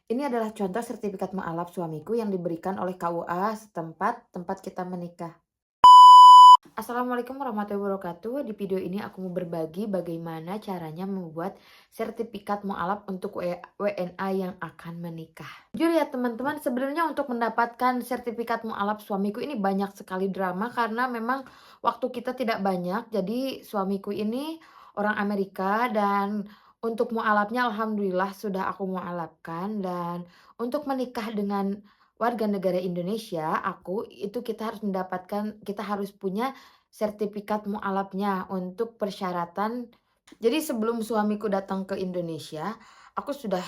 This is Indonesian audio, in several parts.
Ini adalah contoh sertifikat mualaf suamiku yang diberikan oleh KUA setempat tempat kita menikah. Assalamualaikum warahmatullahi wabarakatuh. Di video ini aku mau berbagi bagaimana caranya membuat sertifikat mualaf untuk WNA yang akan menikah. Jujur ya teman-teman, sebenarnya untuk mendapatkan sertifikat mualaf suamiku ini banyak sekali drama karena memang waktu kita tidak banyak. Jadi suamiku ini orang Amerika dan untuk mualafnya alhamdulillah sudah aku mualafkan, dan untuk menikah dengan warga negara Indonesia, kita harus punya sertifikat mualafnya untuk persyaratan. Jadi sebelum suamiku datang ke Indonesia, aku sudah,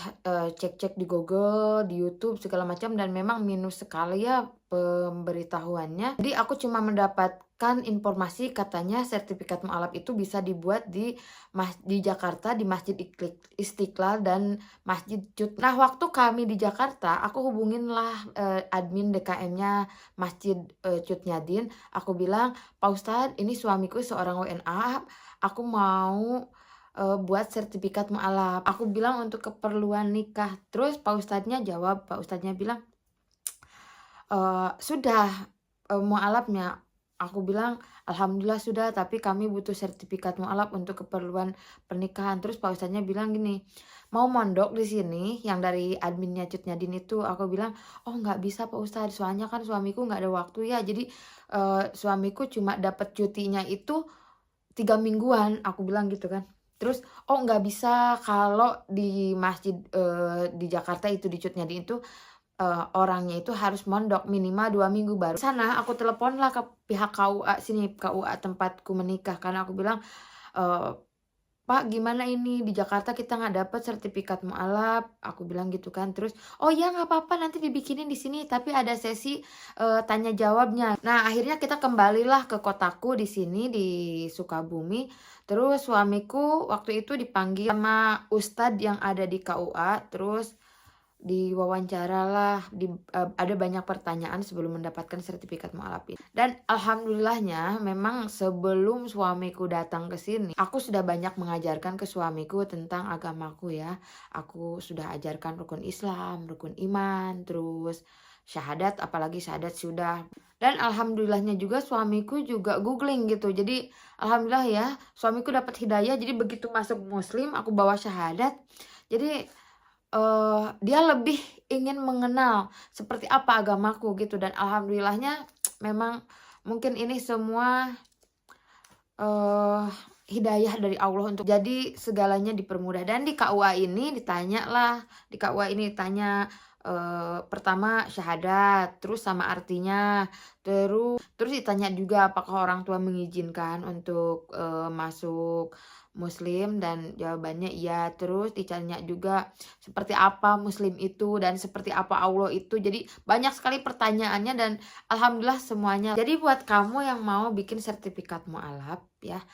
cek-cek di Google, di YouTube segala macam, dan memang minus sekali ya pemberitahuannya. Jadi aku cuma mendapatkan informasi katanya sertifikat mualaf itu bisa dibuat di Jakarta, di Masjid Istiqlal dan Masjid Cut. Nah, waktu kami di Jakarta, aku hubunginlah, admin DKM-nya Masjid, Cut Nyadin. Aku bilang, "Pak Ustadz, ini suamiku seorang WNA, aku mau buat sertifikat mualaf." Aku bilang untuk keperluan nikah. Terus Pak Ustadznya bilang, "Sudah, mualafnya." Aku bilang, "Alhamdulillah sudah, tapi kami butuh sertifikat mualaf untuk keperluan pernikahan." Terus Pak Ustadznya bilang gini, "Mau mondok di sini?" Yang dari adminnya Cut Nyadin itu. Aku bilang, "Oh nggak bisa Pak Ustadz, soalnya kan suamiku nggak ada waktu ya. Jadi, suamiku cuma dapat cutinya itu 3 mingguan," aku bilang gitu kan. Terus, "Oh nggak bisa kalau di masjid, di Jakarta itu, di Cut Nyadin itu, orangnya itu harus mondok minimal 2 minggu baru." Sana aku teleponlah ke pihak KUA sini, KUA tempatku menikah, karena aku bilang, eee, "Pak, gimana ini di Jakarta kita nggak dapat sertifikat mualaf," aku bilang gitu kan. Terus, "Oh ya nggak apa-apa, nanti dibikinin di sini, tapi ada sesi, tanya jawabnya." Nah, akhirnya kita kembalilah ke kotaku di sini, di Sukabumi. Terus suamiku waktu itu dipanggil sama ustad yang ada di KUA, terus diwawancaralah, ada banyak pertanyaan sebelum mendapatkan sertifikat mualaf ini. Dan alhamdulillahnya memang sebelum suamiku datang ke sini, aku sudah banyak mengajarkan ke suamiku tentang agamaku ya. Aku sudah ajarkan rukun Islam, rukun iman, terus syahadat, apalagi syahadat sudah. Dan alhamdulillahnya juga suamiku juga googling gitu. Jadi alhamdulillah ya, suamiku dapat hidayah, jadi begitu masuk muslim, aku bawa syahadat. Jadi dia lebih ingin mengenal seperti apa agamaku gitu, dan alhamdulillahnya memang mungkin ini semua, eee, hidayah dari Allah untuk jadi segalanya dipermudah. Dan di KUA ini ditanyalah, di KUA ini ditanya, pertama syahadat, terus sama artinya, terus ditanya juga apakah orang tua mengizinkan untuk, masuk muslim, dan jawabannya iya. Terus ditanya juga seperti apa muslim itu dan seperti apa Allah itu. Jadi banyak sekali pertanyaannya, dan alhamdulillah semuanya. Jadi buat kamu yang mau bikin sertifikat mualaf ya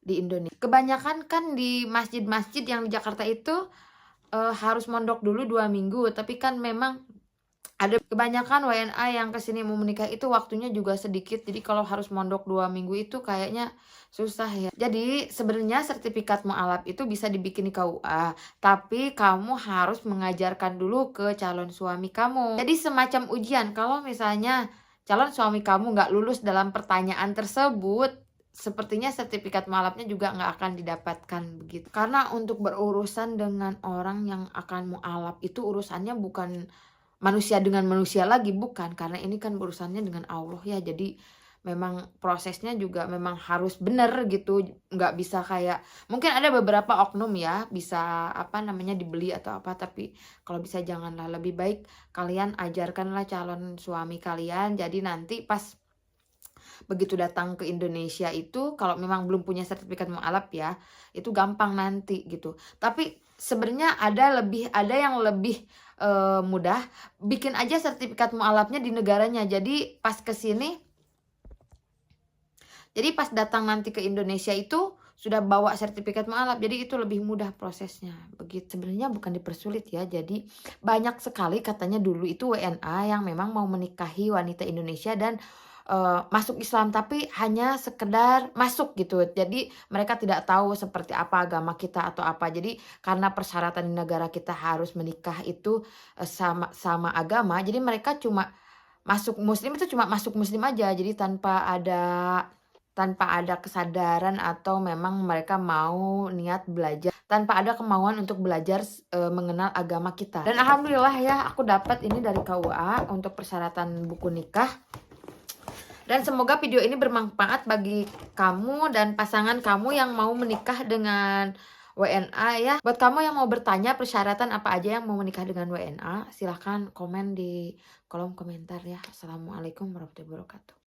di Indonesia, kebanyakan kan di masjid-masjid yang di Jakarta itu, harus mondok dulu 2 minggu, tapi kan memang ada kebanyakan WNA yang ke sini mau menikah itu waktunya juga sedikit, jadi kalau harus mondok 2 minggu itu kayaknya susah ya. Jadi sebenarnya sertifikat mualaf itu bisa dibikin di KUA, tapi kamu harus mengajarkan dulu ke calon suami kamu. Jadi semacam ujian, kalau misalnya calon suami kamu nggak lulus dalam pertanyaan tersebut, sepertinya sertifikat mualafnya juga nggak akan didapatkan begitu. Karena untuk berurusan dengan orang yang akan mualaf itu urusannya bukan manusia dengan manusia lagi, bukan, karena ini kan urusannya dengan Allah ya. Jadi memang prosesnya juga memang harus bener gitu, nggak bisa kayak mungkin ada beberapa oknum ya, bisa apa namanya, dibeli atau apa, tapi kalau bisa janganlah. Lebih baik kalian ajarkanlah calon suami kalian, jadi nanti pas begitu datang ke Indonesia itu kalau memang belum punya sertifikat mualaf ya, itu gampang nanti gitu. Tapi sebenarnya ada yang lebih, mudah, bikin aja sertifikat mualafnya di negaranya. Jadi pas datang nanti ke Indonesia itu sudah bawa sertifikat mualaf, jadi itu lebih mudah prosesnya, begitu. Sebenarnya bukan dipersulit ya, jadi banyak sekali katanya dulu itu WNA yang memang mau menikahi wanita Indonesia, dan masuk Islam, tapi hanya sekedar masuk gitu. Jadi mereka tidak tahu seperti apa agama kita atau apa. Jadi karena persyaratan di negara kita harus menikah itu, sama sama agama, jadi mereka cuma masuk muslim itu cuma masuk muslim aja. Jadi tanpa ada kesadaran atau memang mereka mau niat belajar, tanpa ada kemauan untuk belajar mengenal agama kita. Dan alhamdulillah ya, aku dapat ini dari KUA untuk persyaratan buku nikah. Dan semoga video ini bermanfaat bagi kamu dan pasangan kamu yang mau menikah dengan WNA ya. Buat kamu yang mau bertanya persyaratan apa aja yang mau menikah dengan WNA, silahkan komen di kolom komentar ya. Assalamualaikum warahmatullahi wabarakatuh.